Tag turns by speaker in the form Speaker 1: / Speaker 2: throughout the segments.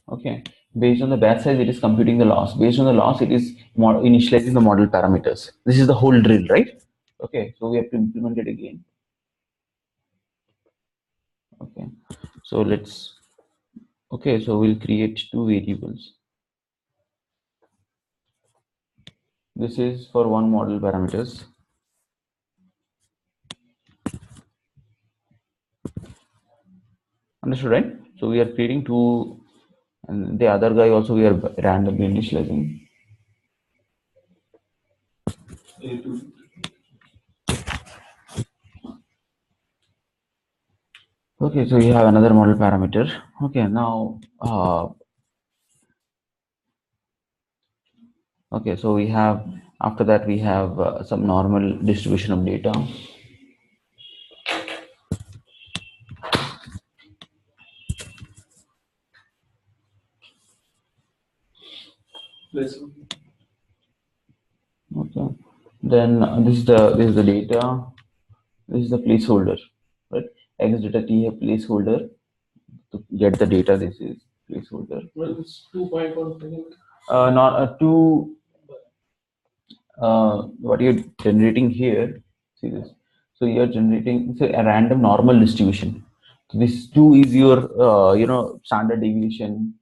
Speaker 1: Okay, based on the batch size, it is computing the loss. Based on the loss, it is initializing the model parameters. This is the whole drill, right? Okay, so we have to implement it again. Okay, so let's. Okay, so we'll create two variables. This is for one model parameters. Understood, right? So we are creating two, and the other guy also we are randomly initializing. Okay, so you have another model parameter. Okay, now, okay, so we have, after that we have some normal distribution of data. Okay, then this is the data. This is the placeholder, right? X data T a placeholder to get the data. This is placeholder.
Speaker 2: Well, it's 2.1.
Speaker 1: Not a two. What you're generating here, see this. So you're generating a random normal distribution. So this 2 is your standard deviation.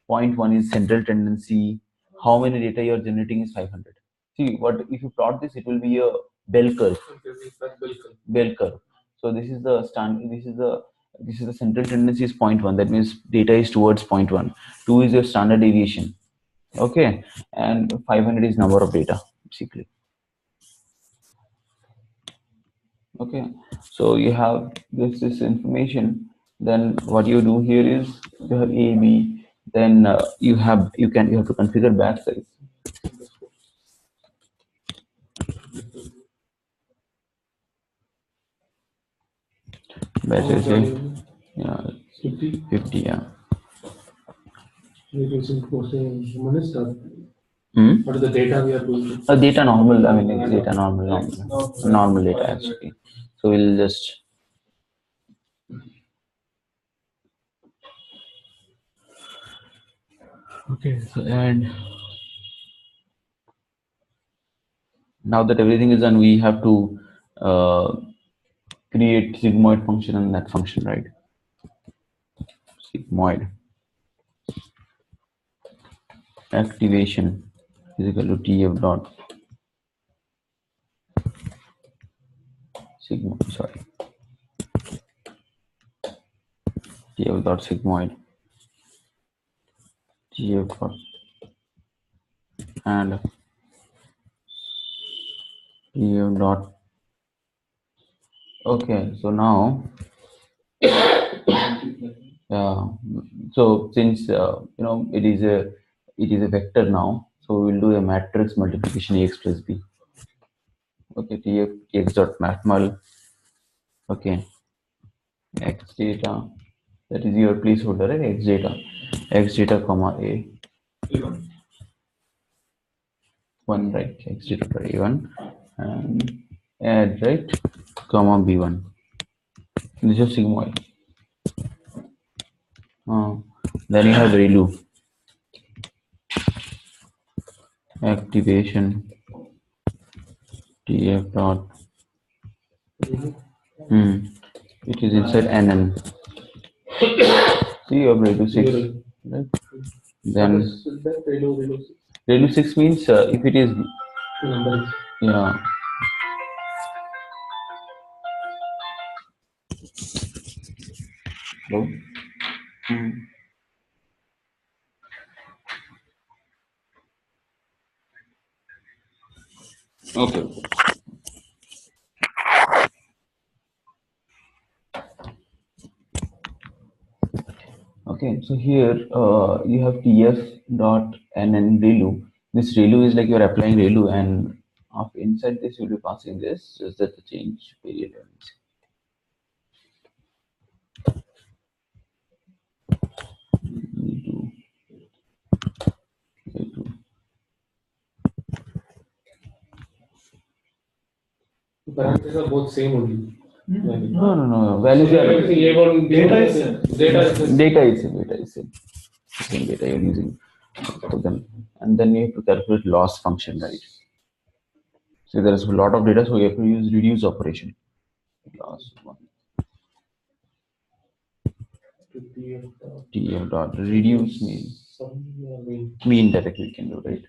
Speaker 1: 0.1 is central tendency. How many data you're generating is 500. See what if you plot this, it will be a bell curve. Bell curve. So this is the stand. This is the central tendency is 0.1. That means data is towards 0.1. 2 is your standard deviation. Okay, and 500 is number of data basically. Okay, so you have this information. Then what you do here is you have A, B. Then you have to configure batch size. Batch size, yeah, 50, yeah.
Speaker 2: We're using stuff.
Speaker 1: Hmm?
Speaker 2: What is the data we are going to?
Speaker 1: Data normal. I mean, it's data normal data actually. So we'll just. Okay, so and now that everything is done, we have to create sigmoid function in that function, right? Sigmoid activation is equal to tf dot sigmoid. Sorry, tf dot sigmoid tf dot and tf dot. Okay, so now, so since it is a vector now, so we will do a matrix multiplication ax plus b. Okay, tf dot matmul. Okay, x data, that is your placeholder, right? X data comma a 1, right? X data for a1 and add, right, comma b1. This is sigmoid. Then you have ReLU activation tf dot. It is inside NN. See, you have ReLU 6, right? Then ReLU 6 means if it is, yeah. Hello? Okay. Okay, so here you have tf dot nn ReLU. This ReLU is like you're applying ReLU, and inside this you'll be passing this, just that the change period.
Speaker 2: The parameters are both same only.
Speaker 1: No. Values are
Speaker 2: data is same.
Speaker 1: data is same. the same data you're using. So then, and then you have to calculate loss function, right? So there is a lot of data, so you have to use reduce operation. Loss one. TF dot reduce mean directly we can do, right?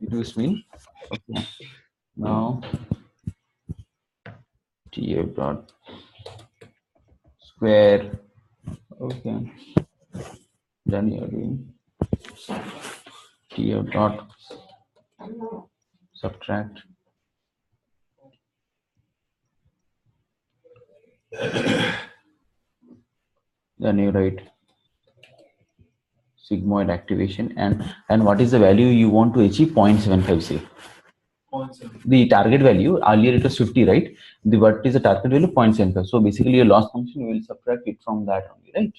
Speaker 1: Reduce mean. Okay. Now TF dot square. Okay. Then you are doing TF dot subtract. Then you write sigmoid activation and what is the value you want to achieve? 0.75 say. 0.7. The target value earlier it was 50, right? The what is the target value? 0.75. So basically your loss function you will subtract it from that only, right?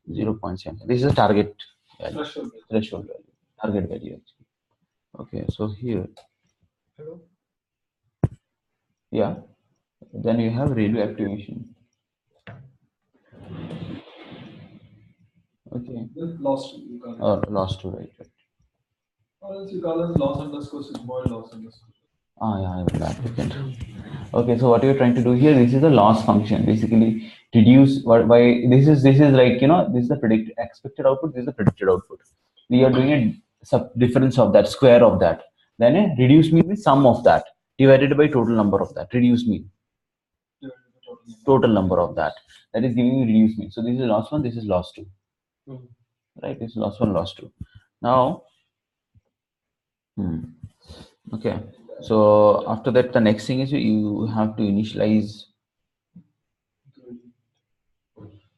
Speaker 1: 0.7. This is a target value. Threshold value. Target value actually. Okay, so here. Hello. Yeah. Then you have ReLU activation. Okay. Lost two. Lost two, right? Or else you call as loss underscore sigmoid loss underscore. Ah, yeah, I will applicant. Okay, so what you're trying to do here, this is a loss function. Basically, reduce what by this is like this is the predict expected output. This is the predicted output. We are doing a sub difference of that, square of that. Then a reduce mean is sum of that divided by total number of that. Reduce mean total number of that. That is giving you reduce mean. So this is loss one. This is loss two. Right? This is loss one, loss two. Now. Okay, so after that, the next thing is you have to initialize.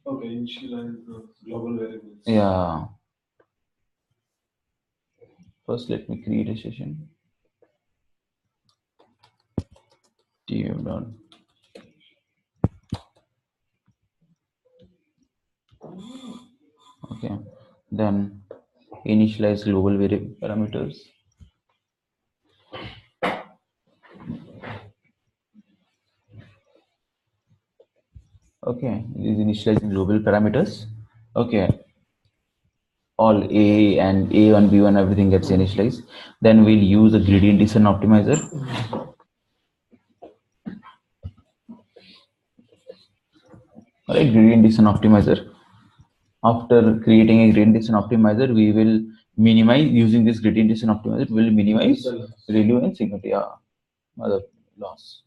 Speaker 1: Okay, initialize the global variables. Yeah. First, let me create a session. TF dot. Okay, then initialize global variable parameters. Okay, it is initializing global parameters. Okay, all A and A1, B1, everything gets initialized. Then we'll use a gradient descent optimizer. Alright, gradient descent optimizer. After creating a gradient descent optimizer, we will minimize using this gradient descent optimizer. We will minimize ReLU and sigmoid other loss.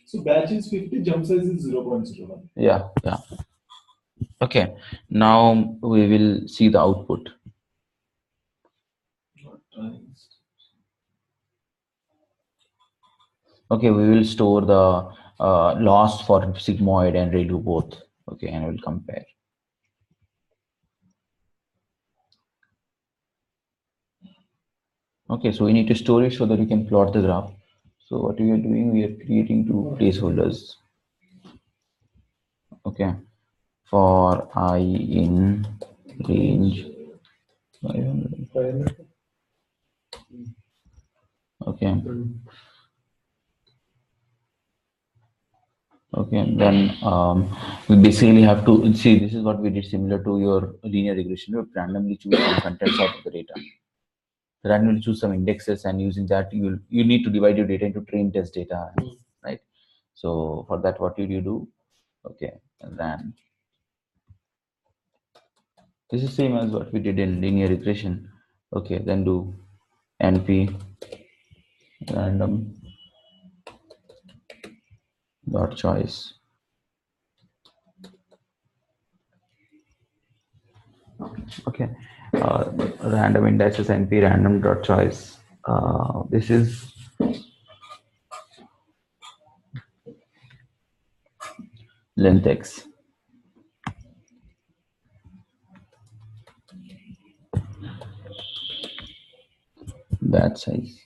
Speaker 1: So batch is 50, jump size is 0.01. Yeah, yeah. Okay, now we will see the output. Okay, we will store the loss for sigmoid and ReLU both. Okay, and we'll compare. Okay, so we need to store it so that we can plot the graph. So what we are doing, we are creating two placeholders. Okay, for I in range 500. Okay. Okay, then we basically have to see this is what we did similar to your linear regression. You randomly choose some contents out of the data. Randomly choose some indexes, and using that you need to divide your data into train test data, right? So for that, what did you do? Okay, and then this is same as what we did in linear regression. Okay, then do np random dot choice. Okay, random indices np random dot choice. This is length x. Batch size.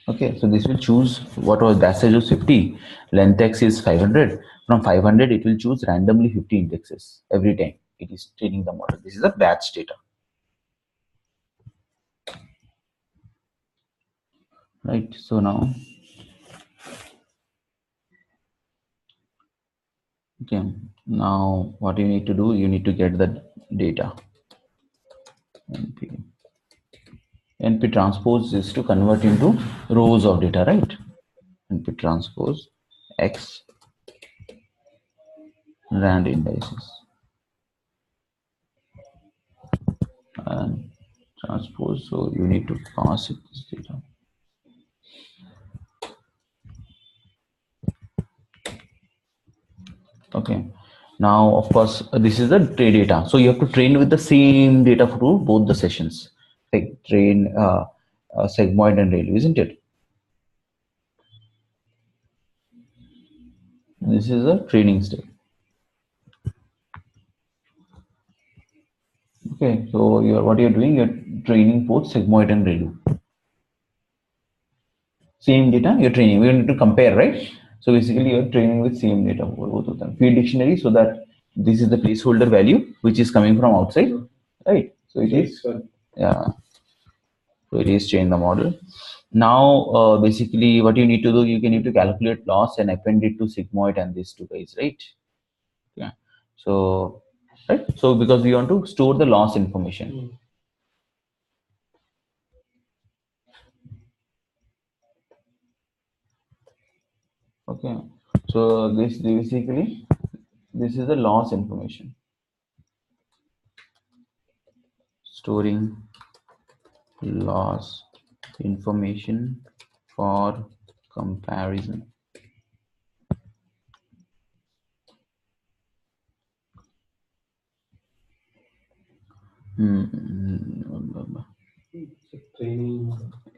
Speaker 1: Okay, so this will choose what was batch size was 50. Length x is 500. From 500, it will choose randomly 50 indexes every time it is training the model. This is a batch data. Right, so now, okay, Now, what you need to do, you need to get the data. NP. NP transpose is to convert into rows of data, right? NP transpose X rand indices and transpose. So you need to pass it this data. Okay. Now, of course, this is the data. So you have to train with the same data for both the sessions. Like train Sigmoid and ReLU, isn't it? This is a training step. Okay. So what you're doing, you're training both Sigmoid and ReLU. Same data you're training. We need to compare, right? So basically, you're training with same data for both of them. Field dictionary, so that this is the placeholder value which is coming from outside, right? So it is, yeah. So it is change the model. Now, basically, what you need to do, you need to calculate loss and append it to sigmoid and these two guys, right? Yeah. So, right. So because we want to store the loss information. Okay. So this basically, this is the loss information. Storing loss information for comparison.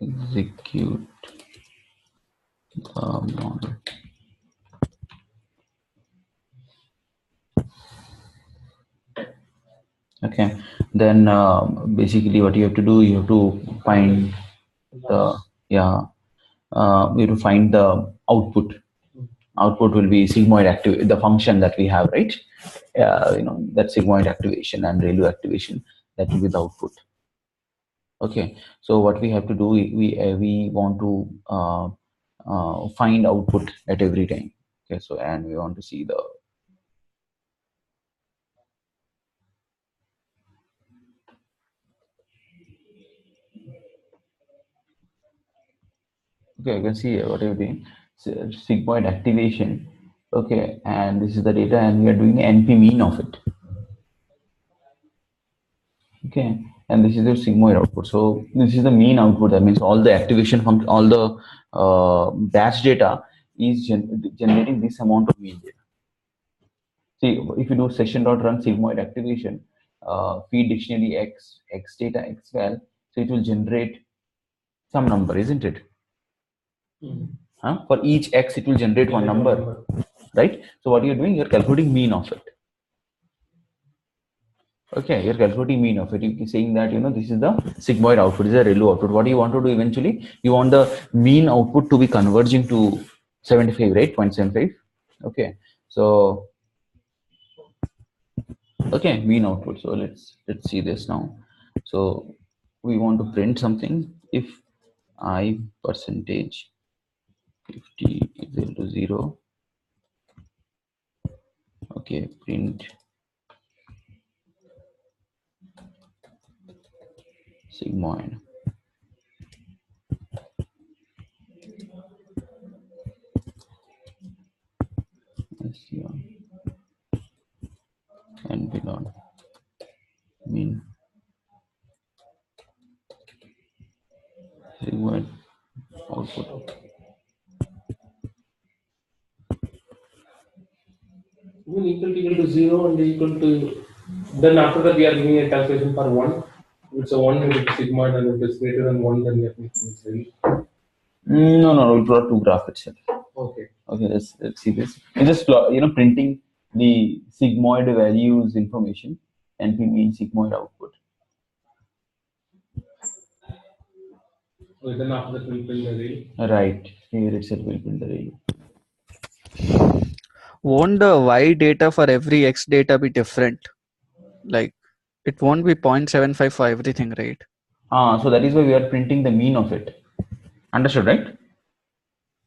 Speaker 1: Execute the model. Okay, then basically what you have to do, you have to find the, yeah, you have to find the output. Output will be sigmoid active, the function that we have, right? That sigmoid activation and ReLU activation, that will be the output. Okay, so what we have to do, we want to find output at every time. Okay, so and we want to see the, okay, you can see what you're doing. Sigmoid activation. Okay, and this is the data, and we are doing NP mean of it. Okay, and this is the sigmoid output. So this is the mean output. That means all the activation from all the batch data is generating this amount of mean data. See, if you do session.run sigmoid activation, feed dictionary x data x val, so it will generate some number, isn't it? Huh? For each x, it will generate one number, right? So what you're doing, you're calculating mean of it. Okay, you're calculating mean of it. You're saying that, this is the sigmoid output, this is a ReLU output. What do you want to do eventually? You want the mean output to be converging to 75, right? 0.75. Okay, so, okay, mean output. So let's see this now. So we want to print something. If I percentage 50 is equal to 0, okay, print sigmoid. And beyond mean sigmoid output.
Speaker 2: When equal to 0 and equal to, then after that we are giving a calculation for 1. If it's a 1, it is sigmoid, and if it's greater than 1, then we are making it 0.
Speaker 1: No, we'll draw two graph itself.
Speaker 2: Okay.
Speaker 1: Okay, let's see this. It's just printing the sigmoid values information, NP mean sigmoid output.
Speaker 2: So then after that we'll print the ReLU.
Speaker 1: Right, here itself will print the ReLU.
Speaker 3: Won't the Y data for every X data be different? Like, it won't be 0.75 for everything, right?
Speaker 1: So that is why we are printing the mean of it. Understood, right?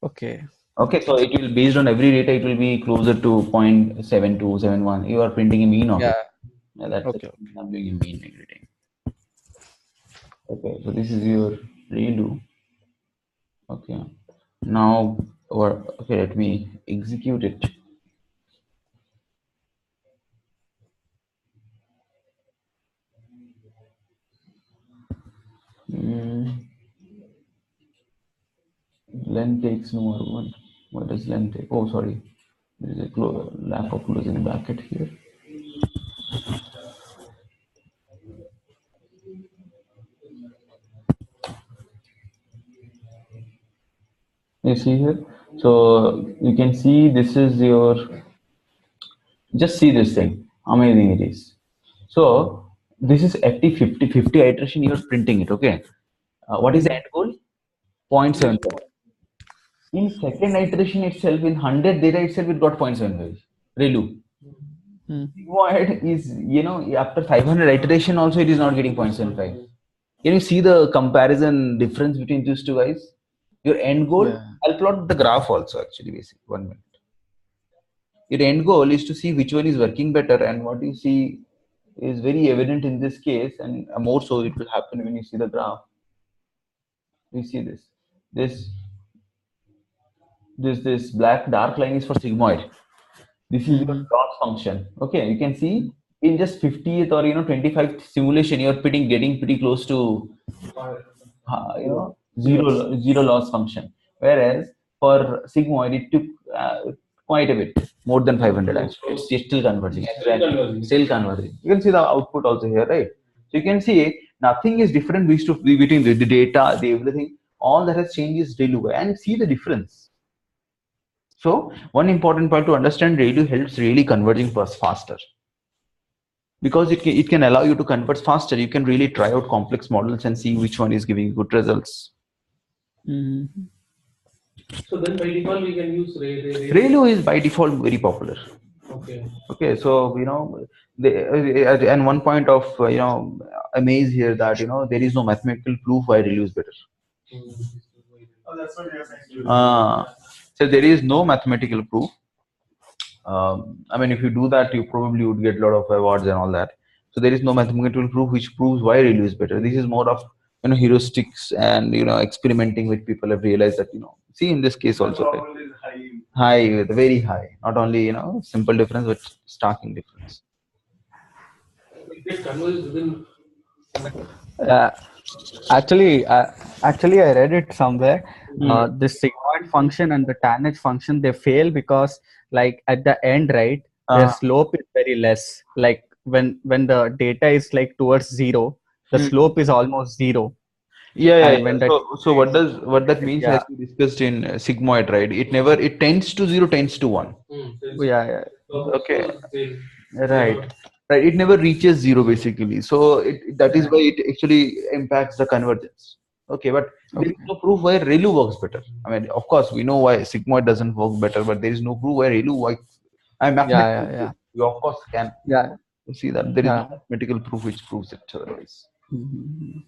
Speaker 3: Okay.
Speaker 1: Okay, so it will based on every data, it will be closer to 0.7271. You are printing a mean of
Speaker 3: Yeah.
Speaker 1: it. Yeah, that's it.
Speaker 3: Okay. Okay.
Speaker 1: I'm doing a mean every time. Okay, so this is your redo. Okay, now or okay, let me execute it. Mm, length takes no more one. What does length take? Oh, sorry, there is a lack of closing bracket here. You see here, so you can see this is your. Just see this thing. Amazing it is. So this is at the 50 iteration. You're printing it. Okay. What is the end goal? 0.75. In second iteration itself, in 100 data itself, it got 0.75. ReLU.
Speaker 3: Hmm.
Speaker 1: Sigmoid is, after 500 iteration also, it is not getting 0.75. Can you see the comparison difference between these two guys? Your end goal,
Speaker 3: Yeah.
Speaker 1: I'll plot the graph also actually, basically. 1 minute. Your end goal is to see which one is working better, and what you see is very evident in this case, and more so it will happen when you see the graph. You see this. This this black dark line is for sigmoid. This is your
Speaker 3: Hmm.
Speaker 1: loss function. Okay, you can see in just 50th or 25th simulation, you're getting pretty close to zero loss function. Whereas for sigmoid, it took quite a bit more than 500 actually. It's still converging. Exactly, still converging. You can see the output also here, right? So you can see nothing is different between the data, the everything. All that has changed is ReLU, and see the difference. So one important point to understand, ReLU helps really converging faster because it can allow you to converge faster. You can really try out complex models and see which one is giving good results.
Speaker 3: Hmm.
Speaker 2: So then by default we can use
Speaker 1: ReLU is by default very popular.
Speaker 2: Okay.
Speaker 1: Okay, so and one point of amaze here that there is no mathematical proof why ReLU is better. So there is no mathematical proof. I mean, if you do that, you probably would get a lot of awards and all that. So there is no mathematical proof which proves why ReLU is better. This is more of heuristics and experimenting with people have realized that see in this case also high, very high. Not only simple difference but starking difference.
Speaker 2: It gets converged within.
Speaker 3: Uh, actually, I read it somewhere.
Speaker 1: Hmm.
Speaker 3: This sigmoid function and the tanh function, they fail because, like, at the end, right, their
Speaker 1: Uh,
Speaker 3: slope is very less. Like when the data is like towards zero, the
Speaker 1: hmm.
Speaker 3: slope is almost zero.
Speaker 1: Yeah, yeah,
Speaker 3: And
Speaker 1: yeah.
Speaker 3: when that
Speaker 1: So what that means,
Speaker 3: yeah,
Speaker 1: as we discussed in sigmoid, right? It tends to zero, tends to one.
Speaker 3: yeah, yeah.
Speaker 1: Okay,
Speaker 2: Same.
Speaker 1: right, right. It never reaches zero basically. So that is
Speaker 3: Yeah.
Speaker 1: why it actually impacts the convergence. Okay, but there is
Speaker 3: Okay.
Speaker 1: no proof why ReLU works better. I mean, of course, we know why sigmoid doesn't work better, but there is no proof why ReLU works. I mean,
Speaker 3: Yeah,
Speaker 1: mathematical
Speaker 3: yeah,
Speaker 1: proof.
Speaker 3: yeah,
Speaker 1: You of course can
Speaker 3: yeah,
Speaker 1: see that there is no
Speaker 3: yeah.
Speaker 1: mathematical proof which proves it otherwise.
Speaker 3: Mhm.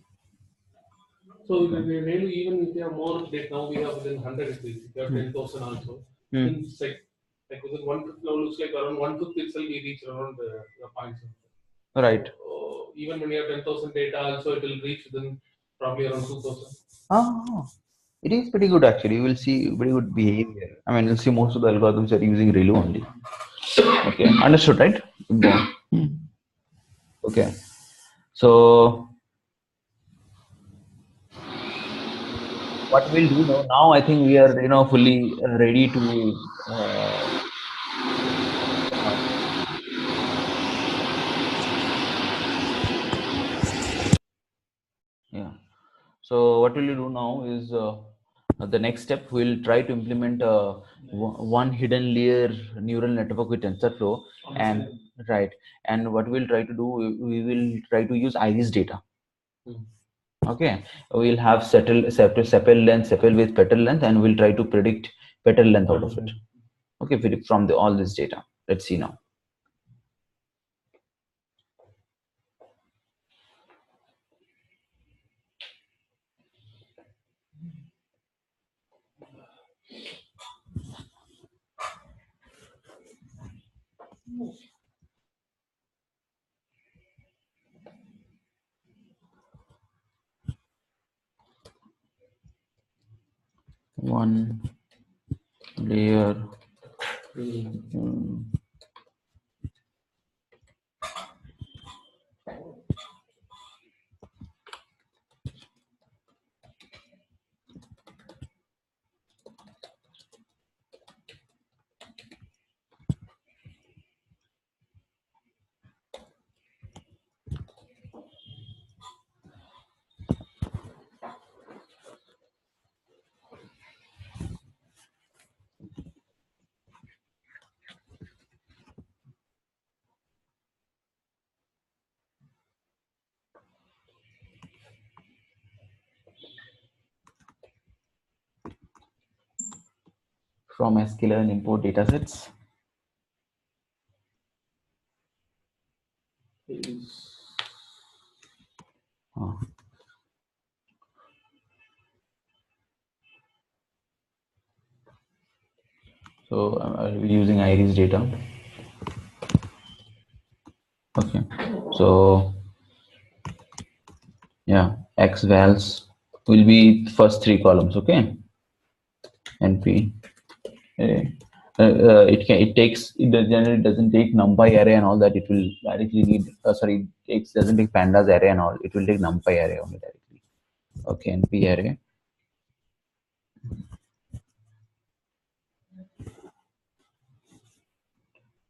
Speaker 2: So really, even if you have more data, now we have within 100 at least. If you have 10,000 also,
Speaker 1: Hmm.
Speaker 2: then it's like within one fifth, now looks like around one fifth itself we reach around the points.
Speaker 1: Right.
Speaker 2: Even when you have 10,000 data, also it will reach within probably around 2,000.
Speaker 1: Ah, it is pretty good actually. You will see very good behavior. I mean, you'll see most of the algorithms are using ReLU only. Okay, understood, right? Go on.
Speaker 3: Hmm.
Speaker 1: Okay, so what we'll do now, I think we are fully ready to yeah. So what will you do now is the next step we'll try to implement one hidden layer neural network with TensorFlow and right. And what we'll try to do, we will try to use iris data. Okay, we'll have sepal length, sepal with petal length, and we'll try to predict petal length out of it. Okay, from all this data. Let's see now. One layer. From sklearn and import datasets. So I'll be using iris data. Okay. So yeah, x vals will be first three columns. Okay. NP. It generally doesn't take numpy array and all that. It will directly need sorry, it doesn't take pandas array and all. It will take numpy array only directly. Okay, NP array.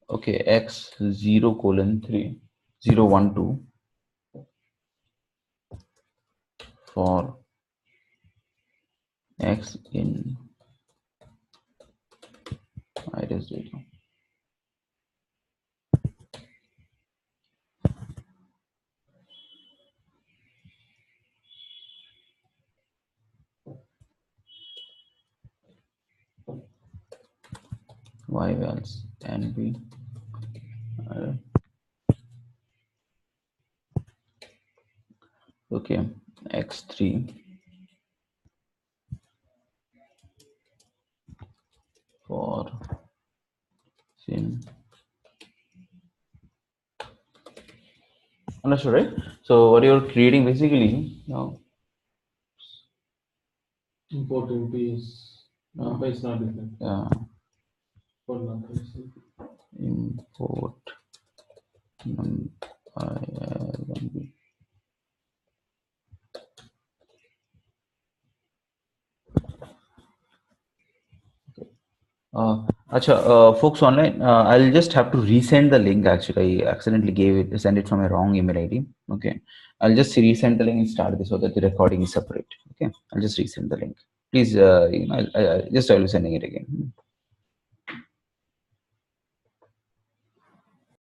Speaker 1: Okay, x 0:3 012 for x in iris data. Y vals NP array. Okay, x3 for sin. Understood, right? So what you're creating basically now.
Speaker 2: Import NP is NP is not different.
Speaker 1: Yeah.
Speaker 2: For NP is
Speaker 1: Import NP. Folks online, I'll just have to resend the link. Actually, I accidentally send it from a wrong email ID. Okay, I'll just resend the link and start this so that the recording is separate. Okay, I'll just resend the link. Please, I will be sending it again.